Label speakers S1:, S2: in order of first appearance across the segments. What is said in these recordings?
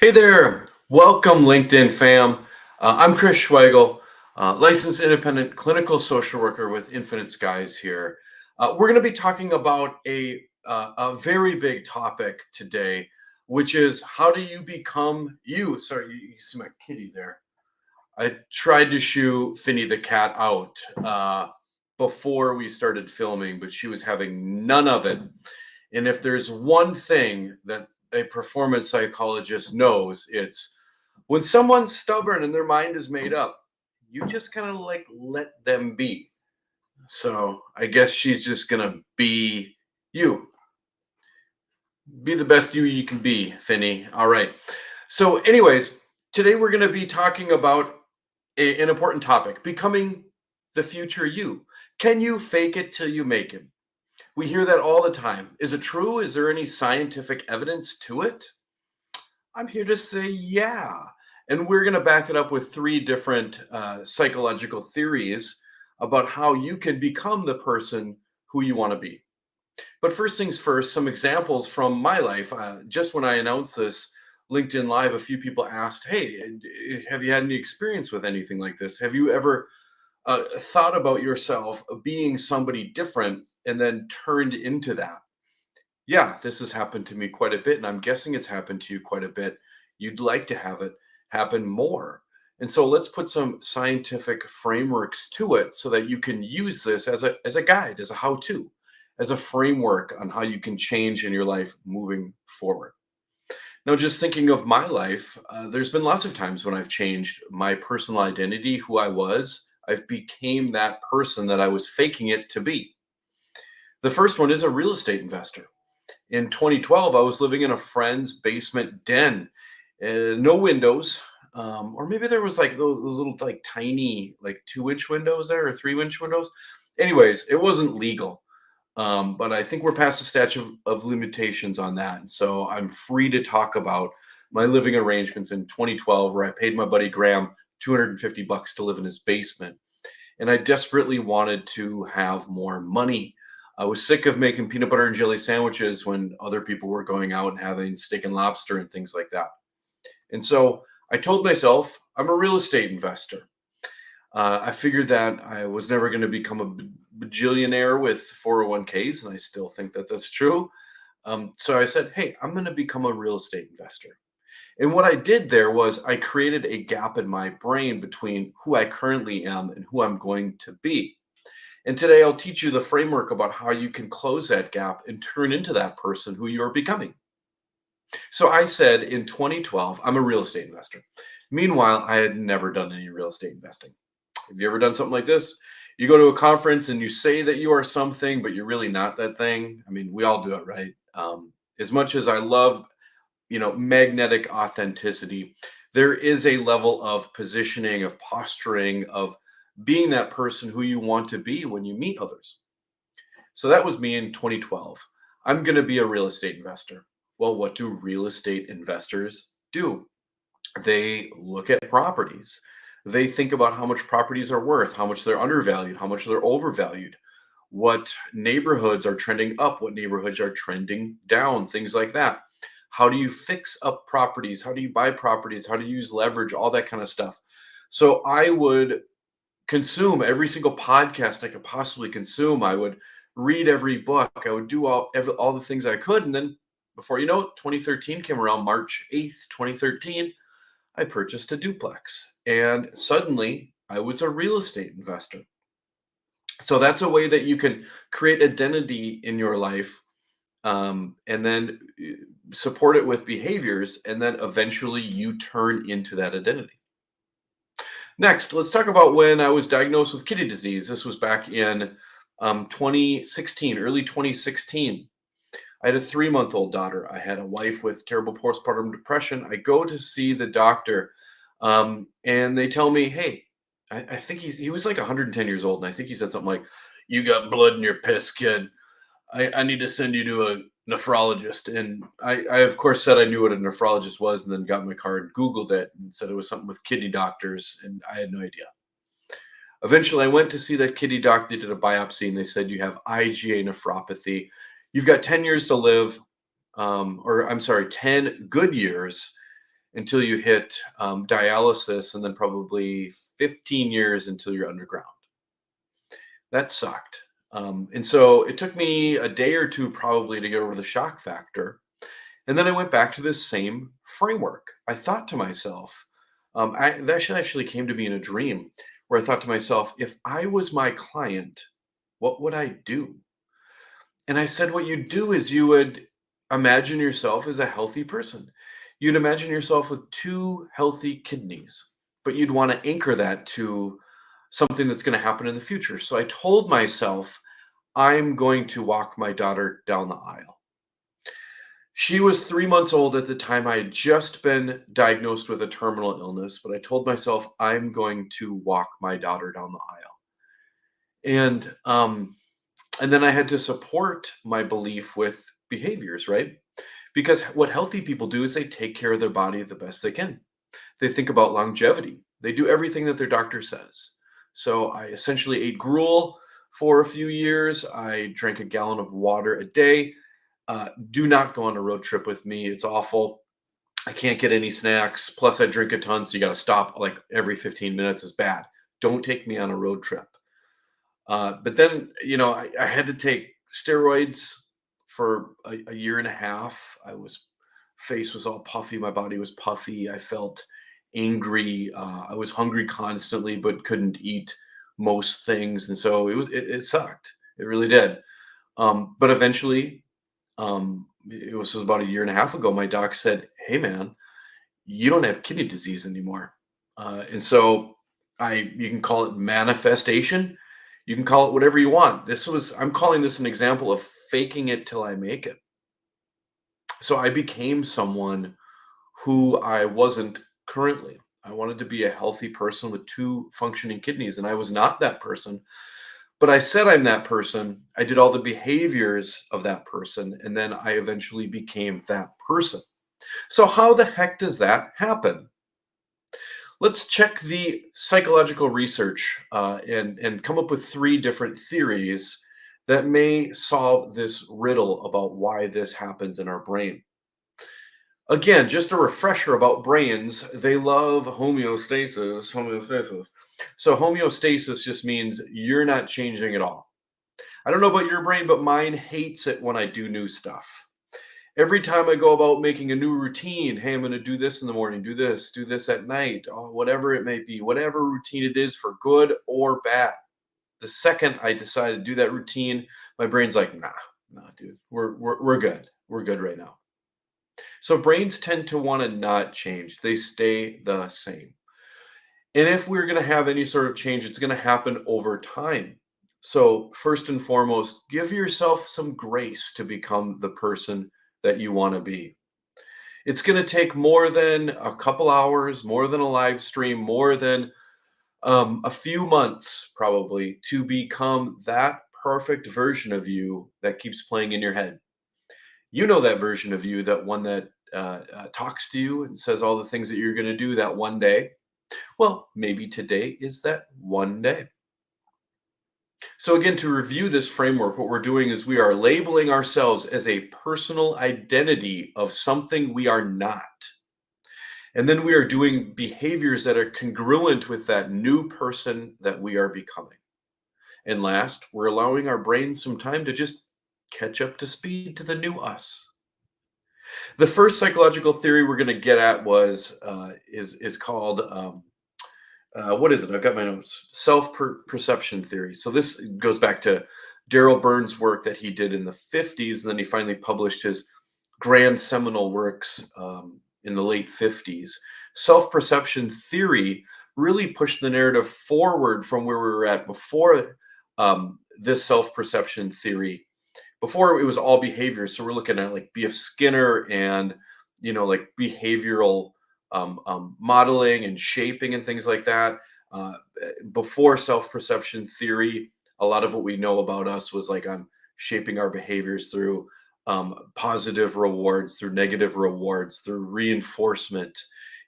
S1: Hey there, welcome LinkedIn fam. I'm Chris Schweigel, licensed independent clinical social worker with Infinite Skies here. We're going to be talking about a very big topic today, which is how do you become you? Sorry, you see my kitty there. I tried to shoo Finny the cat out before we started filming, but she was having none of it. And if there's one thing that a performance psychologist knows, it's when someone's stubborn and their mind is made up, you just kind of like let them be. So I guess she's just gonna be you. Be the best you can be, Finny. All right. So, anyways, today we're gonna be talking about an important topic: becoming the future you. Can you fake it till you make it? We hear that all the time. Is it true? Is there any scientific evidence to it? I'm here to say, yeah. And we're going to back it up with three different psychological theories about how you can become the person who you want to be. But first things first, some examples from my life. Just when I announced this LinkedIn Live, a few people asked, hey, have you had any experience with anything like this? Have you ever thought about yourself being somebody different and then turned into that? Yeah, this has happened to me quite a bit, and I'm guessing it's happened to you quite a bit. You'd like to have it happen more. And so let's put some scientific frameworks to it so that you can use this as a guide, as a how-to, as a framework on how you can change in your life moving forward. Now, just thinking of my life, there's been lots of times when I've changed my personal identity, who I was. I've became that person that I was faking it to be. The first one is a real estate investor. In 2012, I was living in a friend's basement den, no windows, or maybe there was like those little like tiny like 2-inch windows there or 3-inch windows. Anyways, it wasn't legal, but I think we're past the statute of limitations on that, and so I'm free to talk about my living arrangements in 2012, where I paid my buddy Graham $250 to live in his basement, and I desperately wanted to have more money. I was sick of making peanut butter and jelly sandwiches when other people were going out and having steak and lobster and things like that. And so I told myself, I'm a real estate investor. I figured that I was never going to become a bajillionaire with 401ks, and I still think that that's true. So I said, hey, I'm going to become a real estate investor. And what I did there was I created a gap in my brain between who I currently am and who I'm going to be. And today I'll teach you the framework about how you can close that gap and turn into that person who you're becoming. So I said in 2012, I'm a real estate investor. Meanwhile, I had never done any real estate investing. Have you ever done something like this? You go to a conference and you say that you are something, but you're really not that thing. I mean, we all do it, right? As much as I love, magnetic authenticity, there is a level of positioning, of posturing, of being that person who you want to be when you meet others. So that was me in 2012. I'm going to be a real estate investor. Well, what do real estate investors do? They look at properties. They think about how much properties are worth, how much they're undervalued, how much they're overvalued, what neighborhoods are trending up, what neighborhoods are trending down, things like that. How do you fix up properties? How do you buy properties? How do you use leverage? All that kind of stuff. So I would consume every single podcast I could possibly consume. I would read every book. I would do all the things I could. And then before you know it, 2013 came around, March 8th, 2013. I purchased a duplex. And suddenly I was a real estate investor. So that's a way that you can create identity in your life, and then support it with behaviors. And then eventually you turn into that identity. Next, let's talk about when I was diagnosed with kidney disease. This was back in 2016, early 2016. I had a 3-month-old daughter. I had a wife with terrible postpartum depression. I go to see the doctor, and they tell me, hey, I think he was like 110 years old. And I think he said something like, you got blood in your piss, kid. I need to send you to a nephrologist. And I, of course, said I knew what a nephrologist was, and then got in my car and Googled it and said it was something with kidney doctors. And I had no idea. Eventually, I went to see that kidney doc. They did a biopsy, and they said, you have IgA nephropathy. You've got 10 years to live, or I'm sorry, 10 good years. until you hit dialysis, and then probably 15 years until you're underground. That sucked. And so it took me a day or two probably to get over the shock factor. And then I went back to this same framework. I thought to myself, that actually came to me in a dream where I thought to myself, if I was my client, what would I do? And I said, what you'd do is you would imagine yourself as a healthy person. You'd imagine yourself with two healthy kidneys, but you'd want to anchor that to something that's going to happen in the future. So I told myself, I'm going to walk my daughter down the aisle. She was 3 months old at the time. I had just been diagnosed with a terminal illness, but I told myself, I'm going to walk my daughter down the aisle. And then I had to support my belief with behaviors, right? Because what healthy people do is they take care of their body the best they can. They think about longevity. They do everything that their doctor says. So I essentially ate gruel for a few years. I drank a gallon of water a day. Do not go on a road trip with me. It's awful. I can't get any snacks. Plus, I drink a ton, so you got to stop like every 15 minutes is bad. Don't take me on a road trip. But then, I had to take steroids for a year and a half. Face was all puffy. My body was puffy. I felt angry. I was hungry constantly, but couldn't eat most things. And so it sucked. It really did. But eventually, it was about a year and a half ago, my doc said, "Hey man, you don't have kidney disease anymore." And so you can call it manifestation. You can call it whatever you want. I'm calling this an example of faking it till I make it. So I became someone who I wasn't currently. I wanted to be a healthy person with two functioning kidneys, and I was not that person. But I said I'm that person. I did all the behaviors of that person, and then I eventually became that person. So, how the heck does that happen? Let's check the psychological research and come up with three different theories that may solve this riddle about why this happens in our brain. Again, just a refresher about brains, they love homeostasis. Homeostasis. So, homeostasis just means you're not changing at all. I don't know about your brain, but mine hates it when I do new stuff. Every time I go about making a new routine, hey, I'm going to do this in the morning, do this at night, whatever it may be, whatever routine it is for good or bad. The second I decide to do that routine, my brain's like, nah, dude, we're good. We're good right now. So brains tend to want to not change. They stay the same. And if we're going to have any sort of change, it's going to happen over time. So, first and foremost, give yourself some grace to become the person that you want to be. It's going to take more than a couple hours, more than a live stream, more than a few months, probably, to become that perfect version of you that keeps playing in your head. You know that version of you, that one that talks to you and says all the things that you're going to do that one day. Well, maybe today is that one day. So, again, to review this framework, what we're doing is we are labeling ourselves as a personal identity of something we are not. And then we are doing behaviors that are congruent with that new person that we are becoming. And last, we're allowing our brains some time to just catch up to speed to the new us. The first psychological theory we're going to get at is called what is it? I've got my notes. Self-perception theory. So this goes back to Daryl Burns' work that he did in the 50s, and then he finally published his grand seminal works in the late 50s. Self-perception theory really pushed the narrative forward from where we were at before this self-perception theory. Before it was all behavior. So we're looking at like B.F. Skinner and like behavioral modeling and shaping and things like that. Before self-perception theory, a lot of what we know about us was like on shaping our behaviors through positive rewards, through negative rewards, through reinforcement.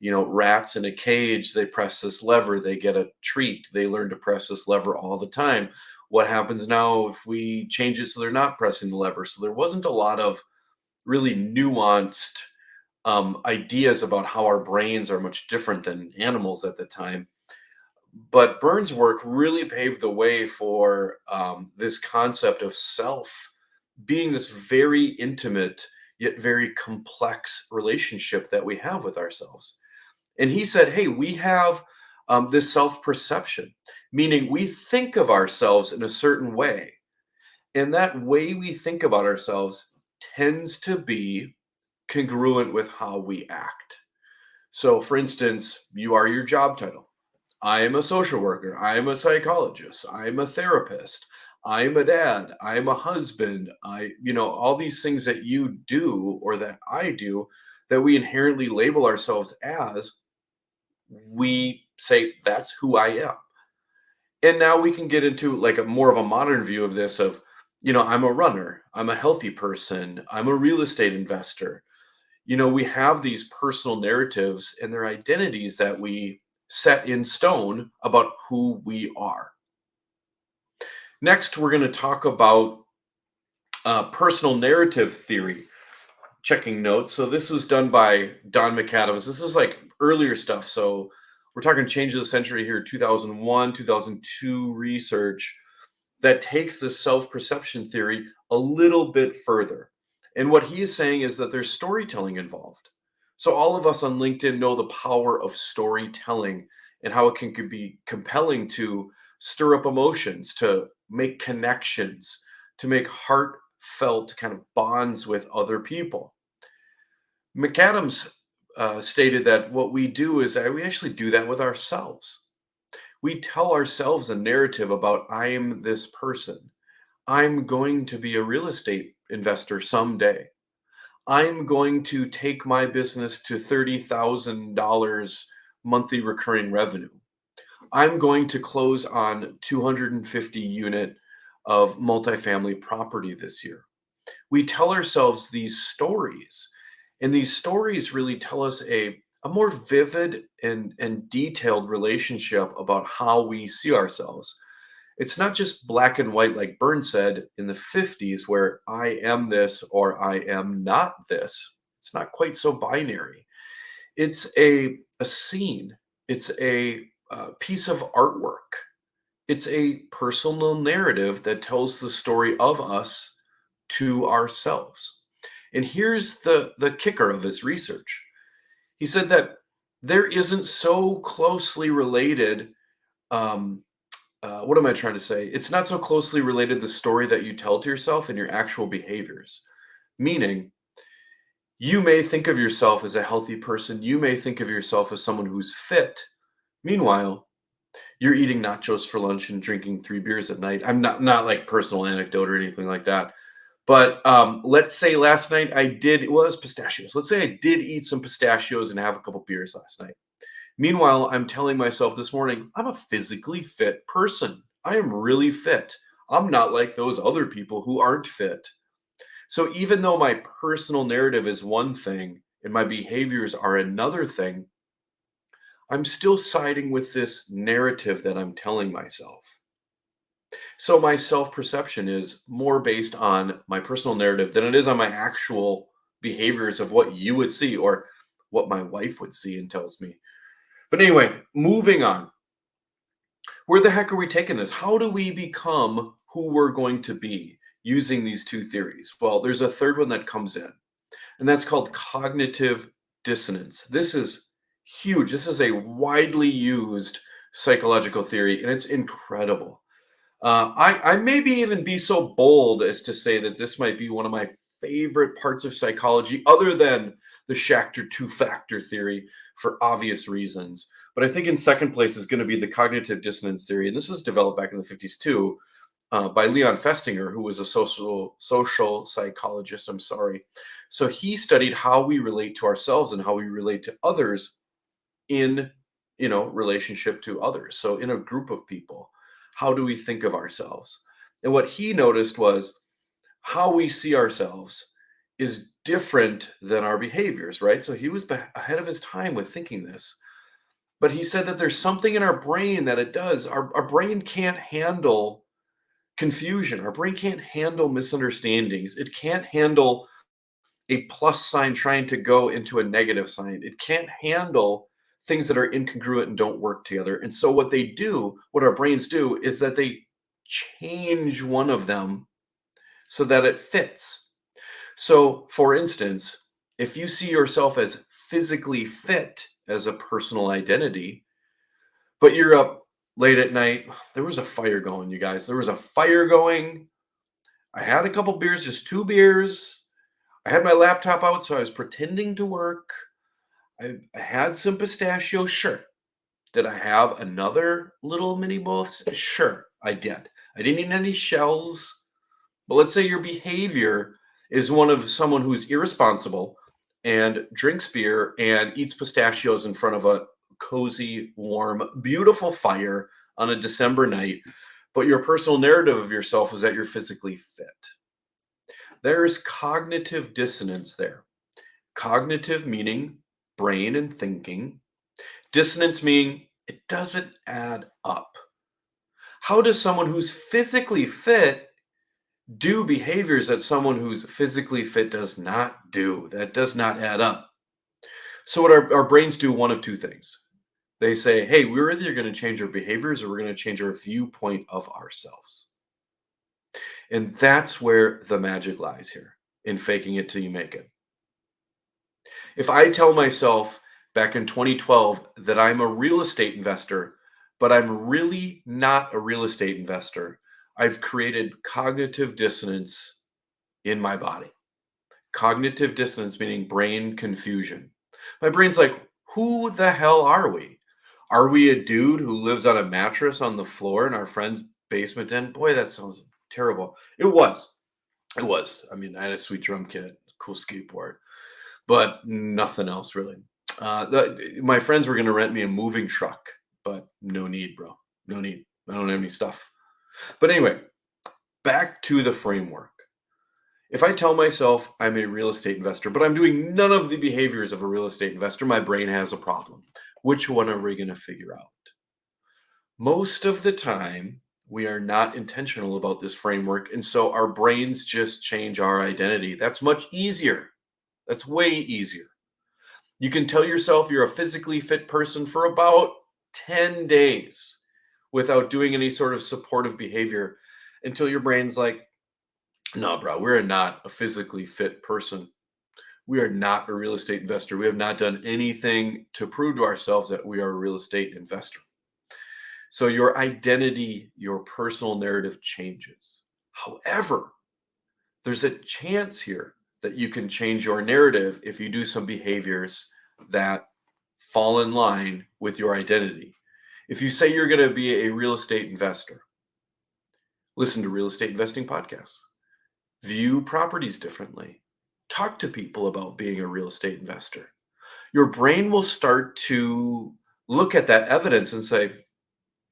S1: Rats in a cage, they press this lever, they get a treat. They learn to press this lever all the time. What happens now if we change it so they're not pressing the lever? So there wasn't a lot of really nuanced ideas about how our brains are much different than animals at the time. But Burns' work really paved the way for this concept of self being this very intimate yet very complex relationship that we have with ourselves. And he said, hey, we have this self perception, meaning we think of ourselves in a certain way. And that way we think about ourselves tends to be congruent with how we act. So, for instance, you are your job title. I am a social worker. I am a psychologist. I am a therapist. I am a dad. I am a husband. All these things that you do or that I do that we inherently label ourselves as, we say that's who I am. And now we can get into like a more of a modern view of this of, I'm a runner, I'm a healthy person, I'm a real estate investor. We have these personal narratives and their identities that we set in stone about who we are. Next, we're going to talk about personal narrative theory. Checking notes. So this was done by Don McAdams. This is like earlier stuff. So we're talking change of the century here, 2001, 2002 research that takes this self-perception theory a little bit further. And what he is saying is that there's storytelling involved. So all of us on LinkedIn know the power of storytelling and how it can could be compelling to stir up emotions, to make connections, to make heartfelt kind of bonds with other people. McAdams stated that what we do is that we actually do that with ourselves. We tell ourselves a narrative about I am this person. I'm going to be a real estate investor someday. I'm going to take my business to $30,000 monthly recurring revenue. I'm going to close on 250 unit of multifamily property this year. We tell ourselves these stories, and these stories really tell us a more vivid and detailed relationship about how we see ourselves. It's not just black and white, like Burns said in the 50s, where I am this or I am not this. It's not quite so binary. It's a scene, it's a piece of artwork, it's a personal narrative that tells the story of us to ourselves. And here's the kicker of his research. He said that there isn't so closely related. What am I trying to say? It's not so closely related the story that you tell to yourself and your actual behaviors. Meaning, you may think of yourself as a healthy person. You may think of yourself as someone who's fit. Meanwhile, you're eating nachos for lunch and drinking 3 beers at night. I'm not like personal anecdote or anything like that. But let's say last night it was pistachios. Let's say I did eat some pistachios and have a couple beers last night. Meanwhile, I'm telling myself this morning, I'm a physically fit person. I am really fit. I'm not like those other people who aren't fit. So even though my personal narrative is one thing and my behaviors are another thing, I'm still siding with this narrative that I'm telling myself. So my self-perception is more based on my personal narrative than it is on my actual behaviors of what you would see or what my wife would see and tells me. But anyway, moving on. Where the heck are we taking this? How do we become who we're going to be using these two theories? Well, there's a third one that comes in, and that's called cognitive dissonance. This is huge. This is a widely used psychological theory, and it's incredible. I maybe even be so bold as to say that this might be one of my favorite parts of psychology, other than the Schachter two-factor theory for obvious reasons. But I think in second place is going to be the cognitive dissonance theory, and this was developed back in the 50s too, by Leon Festinger, who was a social psychologist. I'm sorry. So he studied how we relate to ourselves and how we relate to others in relationship to others. So in a group of people, how do we think of ourselves? And what he noticed was how we see ourselves is different than our behaviors, right? So he was ahead of his time with thinking this. But he said that there's something in our brain that it does. Our brain can't handle confusion. Our brain can't handle misunderstandings. It can't handle a plus sign trying to go into a negative sign. It can't handle things that are incongruent and don't work together. And so what they do, what our brains do, is that they change one of them so that it fits. So, for instance, if you see yourself as physically fit as a personal identity, but you're up late at night, there was a fire going, you guys. There was a fire going. I had a couple beers, just 2 beers. I had my laptop out, so I was pretending to work. I had some pistachios, sure. Did I have another little mini boss? Sure, I did. I didn't eat any shells. But let's say your behavior is one of someone who's irresponsible and drinks beer and eats pistachios in front of a cozy, warm, beautiful fire on a December night, but your personal narrative of yourself is that you're physically fit. There is cognitive dissonance there. Cognitive meaning brain and thinking, dissonance meaning it doesn't add up. How does someone who's physically fit do behaviors that someone who's physically fit does not do? That does not add up. So, what our brains do one of two things. They say, hey, we're either going to change our behaviors or we're going to change our viewpoint of ourselves. And that's where the magic lies here in faking it till you make it. If I tell myself back in 2012 that I'm a real estate investor, but I'm really not a real estate investor, I've created cognitive dissonance in my body. Cognitive dissonance meaning brain confusion. My brain's like, who the hell are we? Are we a dude who lives on a mattress on the floor in our friend's basement den? Boy, that sounds terrible. It was. It was. I mean, I had a sweet drum kit, cool skateboard, but nothing else really. My friends were going to rent me a moving truck, but no need, bro. No need. I don't have any stuff. But anyway, back to the framework. If I tell myself I'm a real estate investor, but I'm doing none of the behaviors of a real estate investor, my brain has a problem. Which one are we going to figure out? Most of the time, we are not intentional about this framework. And so our brains just change our identity. That's much easier. That's way easier. You can tell yourself you're a physically fit person for about 10 days without doing any sort of supportive behavior until your brain's like, no, bro, we're not a physically fit person. We are not a real estate investor. We have not done anything to prove to ourselves that we are a real estate investor. So your identity, your personal narrative changes. However, there's a chance here that you can change your narrative if you do some behaviors that fall in line with your identity. If you say you're going to be a real estate investor, listen to real estate investing podcasts, view properties differently, talk to people about being a real estate investor. Your brain will start to look at that evidence and say,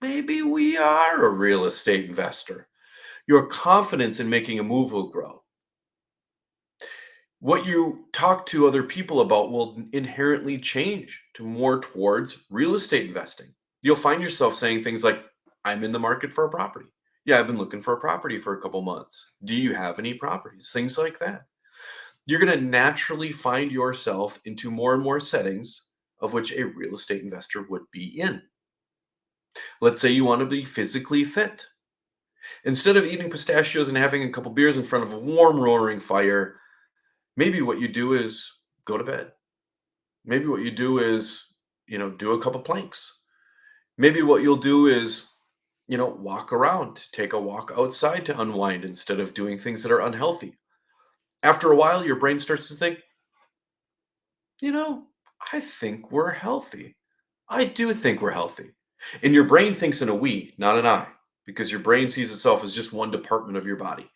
S1: maybe we are a real estate investor. Your confidence in making a move will grow. What you talk to other people about will inherently change to more towards real estate investing. You'll find yourself saying things like, I'm in the market for a property. Yeah, I've been looking for a property for a couple months. Do you have any properties? Things like that. You're going to naturally find yourself into more and more settings of which a real estate investor would be in. Let's say you want to be physically fit. Instead of eating pistachios and having a couple beers in front of a warm, roaring fire, maybe what you do is go to bed. Maybe what you do is, do a couple planks. Maybe what you'll do is, walk around, take a walk outside to unwind instead of doing things that are unhealthy. After a while, your brain starts to think, you know, I think we're healthy. I do think we're healthy. And your brain thinks in a we, not an I, because your brain sees itself as just one department of your body.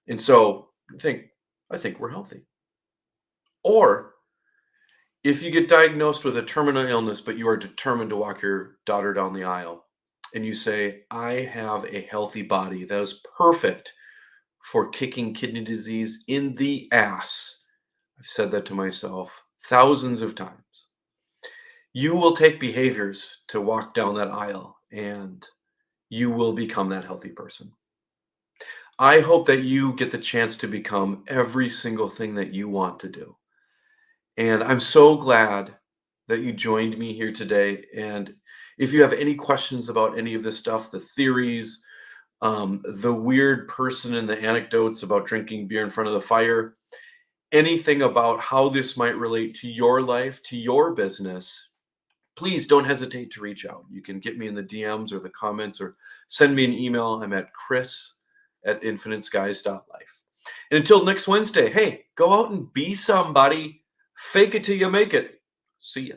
S1: And so you think, I think we're healthy. Or if you get diagnosed with a terminal illness, but you are determined to walk your daughter down the aisle, and you say, I have a healthy body that is perfect for kicking kidney disease in the ass. I've said that to myself thousands of times. You will take behaviors to walk down that aisle and you will become that healthy person. I hope that you get the chance to become every single thing that you want to do. And I'm so glad that you joined me here today. And if you have any questions about any of this stuff, the theories, the weird person and the anecdotes about drinking beer in front of the fire, anything about how this might relate to your life, to your business, please don't hesitate to reach out. You can get me in the DMs or the comments or send me an email. I'm at chris@infiniteskies.life. And until next Wednesday, hey, go out and be somebody. Fake it till you make it. See ya.